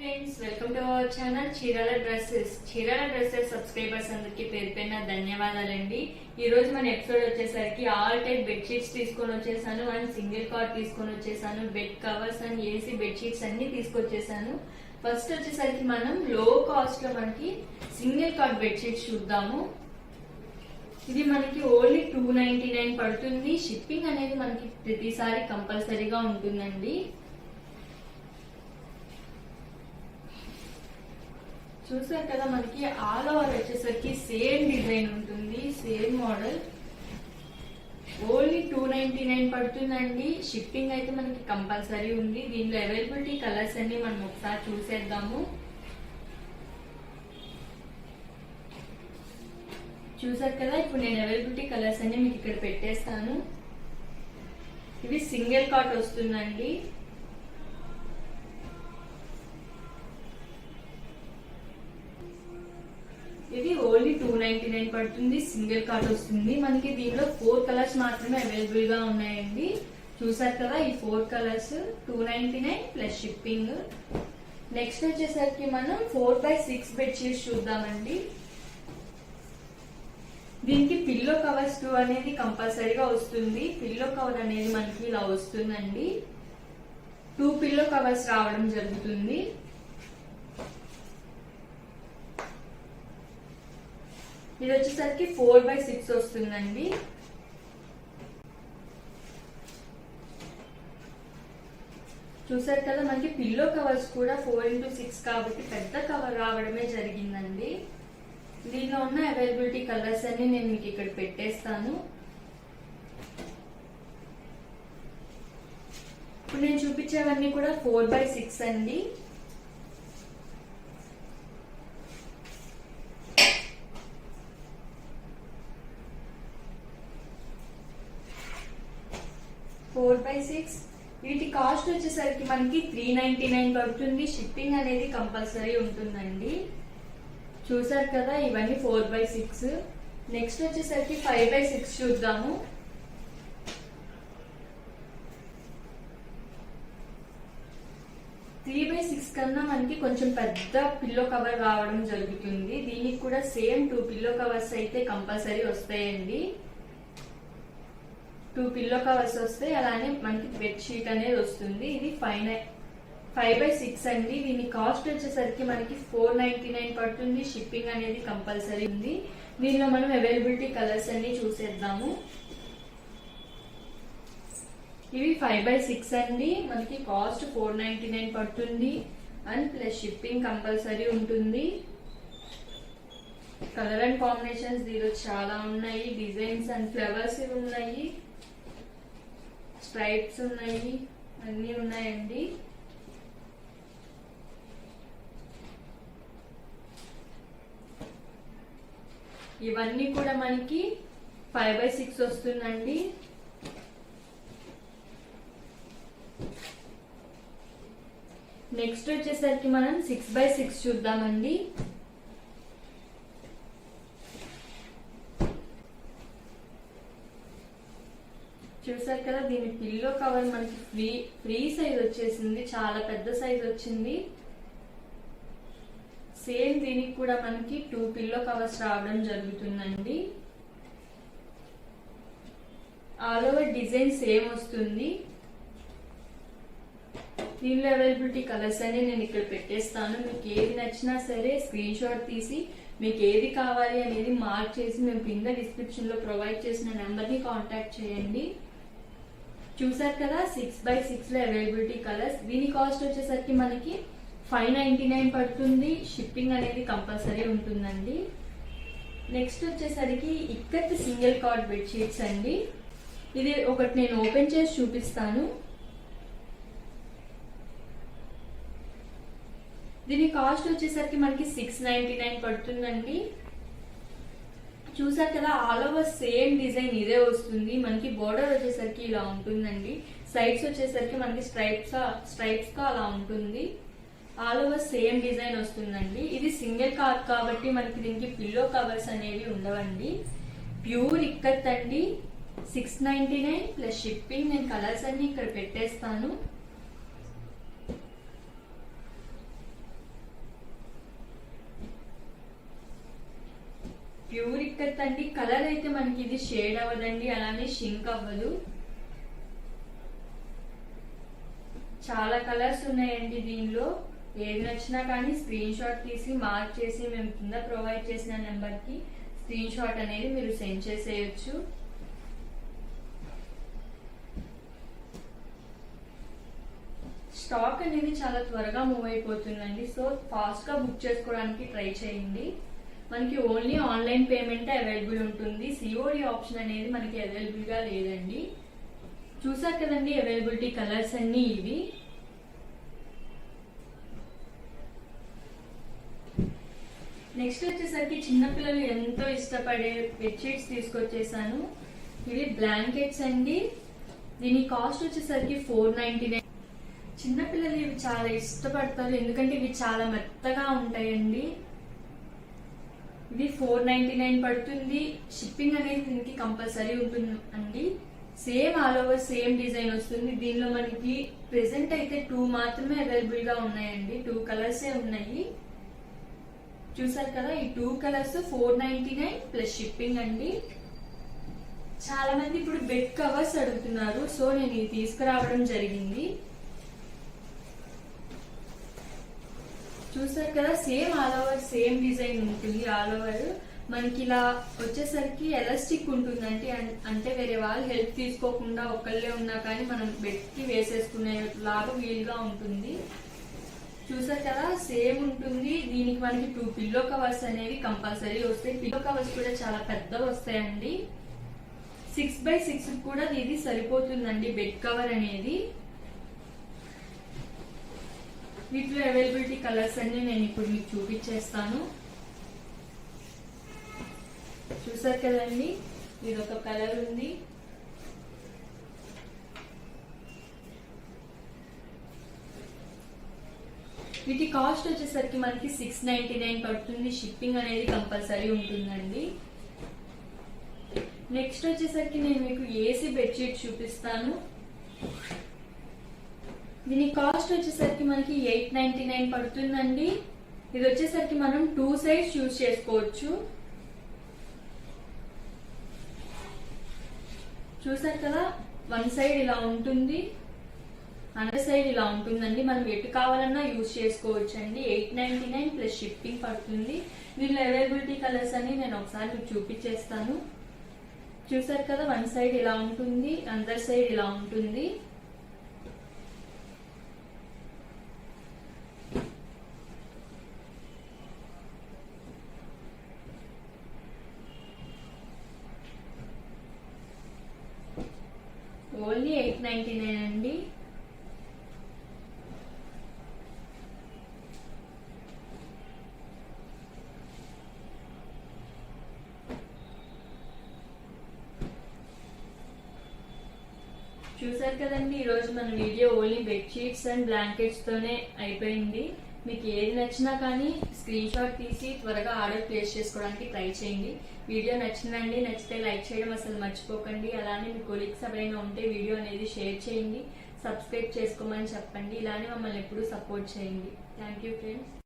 Friends, welcome to our channel Chirala dresses subscribers అందరికి పేరు పేరున ధన్యవాదాలండి. ఈ రోజు మన ఎపిసోడ్ వచ్చేసరికి ఆల్ టైప్ బెడ్ షీట్స్ తీసుకొని వచ్చేసాను అండ్ సింగిల్ కాట్ తీసుకొని వచ్చేసాను. Bed covers and AC bed sheets అన్ని తీసుకొచ్చేసాను. ఫస్ట్ వచ్చేసరికి మనం లో కాస్ట్ లో మనకి సింగిల్ కాట్ బెడ్ షీట్స్ చూద్దాము. ఇది మనకి ఓన్లీ $299 పడుతుంది. షిప్పింగ్ అనేది మనకి ప్రతిసారి కంపల్సరీగా ఉంటుందండి. చూసారు కదా, మనకి ఆల్ ఓవర్ వచ్చేసరికి సేమ్ డిజైన్ ఉంటుంది, సేమ్ మోడల్. ఓన్లీ $299 పడుతుందండి. షిప్పింగ్ అయితే మనకి కంపల్సరీ ఉంది. దీనిలో అవైలబిలిటీ కలర్స్ అన్ని మనం ఒకసారి చూసేద్దాము. చూసారు కదా, ఇప్పుడు నేను అవైలబిలిటీ కలర్స్ అన్ని మీకు ఇక్కడ పెట్టేస్తాను. ఇవి సింగిల్ కాట్ వస్తుందండి. ఇది ఓన్లీ $299 పడుతుంది. సింగిల్ కాట్ వస్తుంది. మనకి దీనిలో 4 కలర్స్ మాత్రమే అవైలబుల్ గా ఉన్నాయండి. చూసారు కదా, ఈ 4 కలర్స్ $299 ప్లస్ షిప్పింగ్. నెక్స్ట్ వచ్చేసరికి మనం 4x6 బెడ్ షీట్స్ చూద్దామండి. దీనికి పిల్లో కవర్స్ 2 అనేది కంపల్సరీగా వస్తుంది. పిల్లో కవర్ అనేది మనకి ఇలా వస్తుందండి. 2 పిల్లో కవర్స్ రావడం జరుగుతుంది. ఇది వచ్చేసరికి 4x6 వస్తుందండి. చూసారు కదా, మనకి పిల్లో కవర్స్ కూడా 4x6 కాబట్టి పెద్ద కవర్ రావడమే జరిగిందండి. దీనిలో ఉన్న అవైలబిలిటీ కలర్స్ అన్ని నేను మీకు ఇక్కడ పెట్టేస్తాను. ఇప్పుడు నేను చూపించేవన్నీ కూడా 4x6 అండి. వీటి కాస్ట్ వచ్చేసరికి మనకి $399 పడుతుంది. షిప్పింగ్ అనేది కంపల్సరీ ఉంటుందండి. చూసారు కదా, ఇవన్నీ 4x6. నెక్స్ట్ వచ్చేసరికి 5x6 చూద్దాము. కన్నా మనకి కొంచెం పెద్ద పిల్లో కవర్ రావడం జరుగుతుంది. దీనికి కూడా సేమ్ 2 పిల్లో కవర్స్ అయితే కంపల్సరీ వస్తాయండి. 2 పిల్లో కవర్స్ వస్తాయి. అలానే మనకి బెడ్ షీట్ అనేది వస్తుంది. ఇది 5x6 అండి. దీని కాస్ట్ వచ్చేసరికి మనకి $499 పడుతుంది. షిప్పింగ్ అనేది కంపల్సరీ ఉంది. దీనిలో మనం అవైలబిలిటీ కలర్స్ అన్ని చూసేద్దాము. ఇవి 5x6 అండి. మనకి కాస్ట్ $499 పడుతుంది అండ్ ప్లస్ షిప్పింగ్ కంపల్సరీ ఉంటుంది. కలర్ అండ్ కాంబినేషన్స్ దీనిలో చాలా ఉన్నాయి. డిజైన్స్ అండ్ ఫ్లవర్స్ ఉన్నాయి, స్ట్రైప్స్ ఉన్నాయి, అన్ని ఉన్నాయండి. ఇవన్నీ కూడా మనకి 5x6 వస్తుందండి. నెక్స్ట్ వచ్చేసరికి మనం 6x6 చూద్దామండి. చూసారు కదా, దీని పిల్లో కవర్ మనకి ఫ్రీ సైజ్ వచ్చేసింది. చాలా పెద్ద సైజ్ వచ్చింది. సేమ్ దీనికి కూడా మనకి 2 పిల్లో కవర్స్ రావడం జరుగుతుందండి. ఆల్ ఓవర్ డిజైన్ సేమ్ వస్తుంది. దీనిలో అవైలబిలిటీ కలర్స్ అని నేను ఇక్కడ పెట్టేస్తాను. మీకు ఏది నచ్చినా సరే స్క్రీన్ షాట్ తీసి మీకు ఏది కావాలి అనేది మార్క్ చేసి మేము కింద డిస్క్రిప్షన్ లో ప్రొవైడ్ చేసిన నెంబర్ ని కాంటాక్ట్ చేయండి. చూసారు కదా, 6x6 లో అవైలబిలిటీ కలర్స్. దీని కాస్ట్ వచ్చేసరికి మనకి $599 పడుతుంది. షిప్పింగ్ అనేది కంపల్సరీ ఉంటుందండి. నెక్స్ట్ వచ్చేసరికి ikat single cot bed sheets అండి. ఇది ఒకటి నేను ఓపెన్ చేసి చూపిస్తాను. దీని కాస్ట్ వచ్చేసరికి మనకి $699 పడుతుందండి. చూసారు కదా, ఆల్ ఓవర్ సేమ్ డిజైన్ ఇదే వస్తుంది. మనకి బోర్డర్ వచ్చేసరికి ఇలా ఉంటుందండి. సైడ్స్ వచ్చేసరికి మనకి స్ట్రైప్స్ తో అలా ఉంటుంది. ఆల్ ఓవర్ సేమ్ డిజైన్ వస్తుందండి. ఇది సింగిల్ కాట్ కాబట్టి మనకి దీనికి పిల్లో కవర్స్ అనేవి ఉండవండి. ప్యూర్ ఇక్కత్ అండి. $699 ప్లస్ షిప్పింగ్. నేను కలర్స్ అన్ని ఇక్కడ పెట్టేస్తాను. దిక్కత్ అండి, కలర్ అయితే మనకి ఇది షేడ్ అవ్వదండి, అలానే షింక్ అవ్వదు. చాలా కలర్స్ ఉన్నాయండి దీనిలో. ఏది నచ్చినా కానీ స్క్రీన్ షాట్ తీసి మార్క్ చేసి మేము కింద ప్రొవైడ్ చేసిన నెంబర్ కి స్క్రీన్ షాట్ అనేది మీరు సెండ్ చేసేయచ్చు. స్టాక్ అనేది చాలా త్వరగా మూవ్ అయిపోతుందండి, సో ఫాస్ట్ గా బుక్ చేసుకోవడానికి ట్రై చేయండి. మనకి ఓన్లీ ఆన్లైన్ పేమెంట్ అవైలబుల్ ఉంటుంది, సిఓడి ఆప్షన్ అనేది మనకి అవైలబుల్ గా లేదండి. చూసారు కదండి అవైలబిలిటీ కలర్స్ అన్ని ఇవి. నెక్స్ట్ వచ్చేసరికి చిన్నపిల్లలు ఎంతో ఇష్టపడే బెడ్షీట్స్ తీసుకొచ్చేసాను. ఇవి బ్లాంకెట్స్ అండి, దీని కాస్ట్ వచ్చేసరికి 499. చిన్నపిల్లలు ఇవి చాలా ఇష్టపడతారు, ఎందుకంటే ఇవి చాలా మెత్తగా ఉంటాయండి. ఇది 499 పడుతుంది. షిప్పింగ్ అనేది దీనికి కంపల్సరీ ఉంటుంది అండి. Same all over same design వస్తుంది. దీనిలో మనకి ప్రెసెంట్ అయితే 2 మాత్రమే అవైలబుల్ గా ఉన్నాయండి, 2 కలర్స్ ఉన్నాయి. చూసారు కదా, ఈ 2 కలర్స్ 499 ప్లస్ షిప్పింగ్ అండి. చాలా మంది ఇప్పుడు బెడ్ కవర్స్ అడుగుతున్నారు, సో నేను ఇది తీసుకురావడం జరిగింది. చూసారు కదా, same all over same design ఉంటుంది. ఆల్ ఓవర్ మనకి ఇలా వచ్చేసరికి ఎలాస్టిక్ ఉంటుందంటే, అంటే వేరే వాళ్ళు హెల్ప్ తీసుకోకుండా ఒక్కళ్ళే ఉన్నా కానీ మనం బెడ్ కి వేసేసుకునే లాగా వీలుగా ఉంటుంది. చూసారు కదా, సేమ్ ఉంటుంది. దీనికి మనకి 2 పిల్లో కవర్స్ అనేవి కంపల్సరీ వస్తాయి. పిల్లో కవర్స్ కూడా చాలా పెద్దవి వస్తాయండి. 6x6 కూడా ఇది సరిపోతుందండి బెడ్ కవర్ అనేది. వీటిలో అవైలబిలిటీ కలర్స్ అన్ని నేను ఇప్పుడు మీకు చూపించేస్తాను. చూసారు కదండి, ఇది ఒక కలర్ ఉంది. వీటి కాస్ట్ వచ్చేసరికి మనకి 699 పడుతుంది. షిప్పింగ్ అనేది కంపల్సరీ ఉంటుందండి. నెక్స్ట్ వచ్చేసరికి నేను మీకు ఏసీ బెడ్షీట్ చూపిస్తాను. దీని కాస్ట్ వచ్చేసరికి మనకి 899 పడుతుందండి. ఇది వచ్చేసరికి మనం 2 సైడ్స్ యూజ్ చేసుకోవచ్చు. చూసారు కదా, 1 సైడ్ ఇలా ఉంటుంది, అనదర్ సైడ్ ఇలా ఉంటుందండి. మనం ఎటు కావాలన్నా యూజ్ చేసుకోవచ్చు అండి. 899 ప్లస్ షిప్పింగ్ పడుతుంది. దీనిలో అవైలబిలిటీ కలర్స్ అని నేను ఒకసారి మీకు చూపించేస్తాను. చూసారు కదా, 1 సైడ్ ఇలా ఉంటుంది, అనదర్ సైడ్ ఇలా ఉంటుంది. ఓన్లీ 899 అండి. చూసారు కదండి, ఈరోజు మన video only bedsheets and blankets తోనే అయిపోయింది. మీకు ఏది నచ్చినా కానీ స్క్రీన్ షాట్ తీసి త్వరగా ఆర్డర్ ప్లేస్ చేసుకోవడానికి ట్రై చేయండి. వీడియో నచ్చిందండి, నచ్చితే లైక్ చేయడం అసలు మర్చిపోకండి. అలానే మీ కొలీగ్స్ ఎవరైనా ఉంటే వీడియో అనేది షేర్ చేయండి, సబ్స్క్రైబ్ చేసుకోమని చెప్పండి. ఇలానే మమ్మల్ని ఎప్పుడూ సపోర్ట్ చేయండి. Thank you friends.